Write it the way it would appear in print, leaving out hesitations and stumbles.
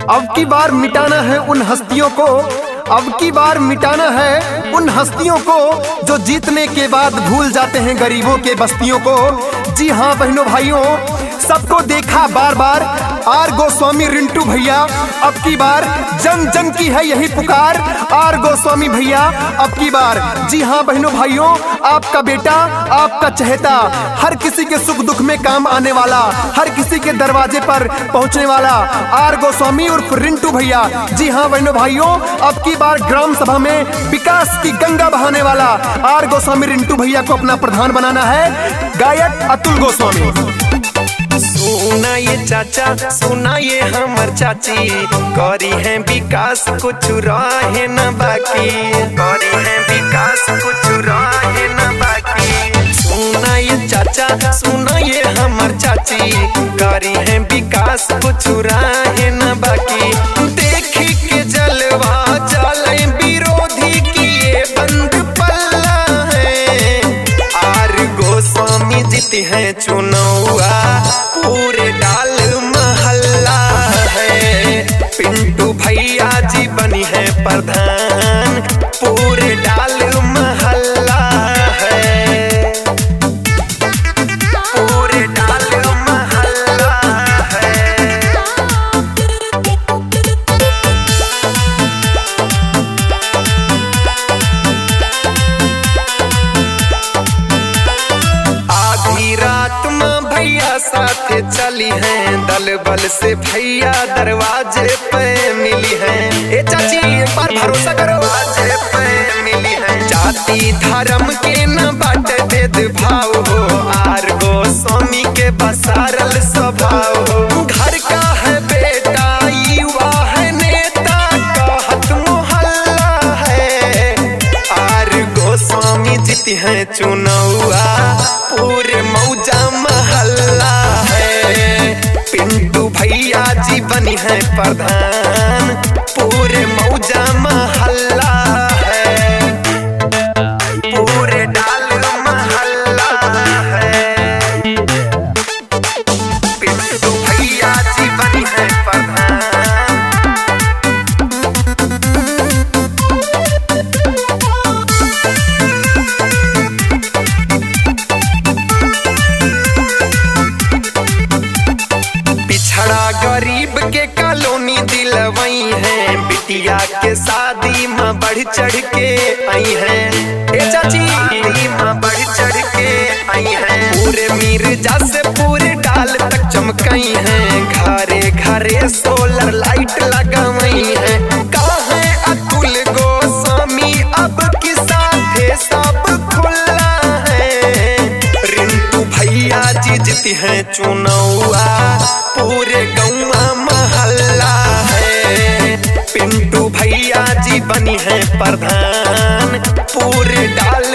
अब की बार मिटाना है उन हस्तियों को, अब की बार मिटाना है उन हस्तियों को जो जीतने के बाद भूल जाते हैं गरीबों के बस्तियों को। जी हाँ बहनों भाइयों, सबको देखा बार बार आर गोस्वामी रिंटू भैया, अब की बार जन जन की है यही पुकार, आर गोस्वामी भैया अब की बार। जी हाँ बहनों भाइयों, आपका बेटा, आपका चहेता, हर किसी के सुख दुख में काम आने वाला, हर किसी के दरवाजे पर पहुंचने वाला आर गोस्वामी उर्फ रिंटू भैया। जी हाँ बहनों भाइयों, अब की बार ग्राम सभा में विकास की गंगा बहाने वाला आर गोस्वामी रिंटू भैया को अपना प्रधान बनाना है गायक अतुल गोस्वामी। सुना ये चाचा, सुना ये हमर चाची, करी है विकास कुछ रहे न बाकी, करी है विकास कुछ रहे न बाकी। सुना ये चाचा, सुना ये हमर चाची, करी है विकास कुछ रहे न बाकी। देखी के जलवा चले विरोधी की ये बंद पल्ला है, आर गोस्वामी जीती है चुनौआ, पूरे डाल महल्ला है। पिंटू भैया जी बनी है प्रधान, पूरे डाल महल्ला है, पूरे डाल महल्ला है। आधी रात में भैया साथे चली हैं, दल बल से भैया दरवाजे पे मिली हैं। ए चाची एक बार भरोसा करो, दरवाजे पे मिली हैं। जाति धर्म के न बाट भेद भाव हो, आर गोस्वामी के बसारल स्वभाव हो। घर का है बेटा, युवा है नेता, कहत मोहल्ला है, आर गोस्वामी जीती है चुनौआ, पूरे मौजा महल्ला है। पिंटू भैया जी बनी है प्रधान, पूरे मौजा महल्ला है, पूरे डाल महल्ला है। पिंटू भैया जी बनी है प्रधान। पिछड़ा गरीब के कॉलोनी दिलवई है, बिटिया के शादी में बढ़ चढ़ के आई है। ए चाची माँ बढ़ चढ़ के आई है, पूरे मिर्जा से पूरे डाल तक चमकई है। घरे घरे सोलर लाइट लगाई है, कहाँ है अतुल गोस्वामी अब की साथे सब खुला है। रिंटू भैया जी जीती है चुनौआ, पूरे गौवा महल्ला है। पिंटू भैया जी बनी है प्रधान, पूरे डाल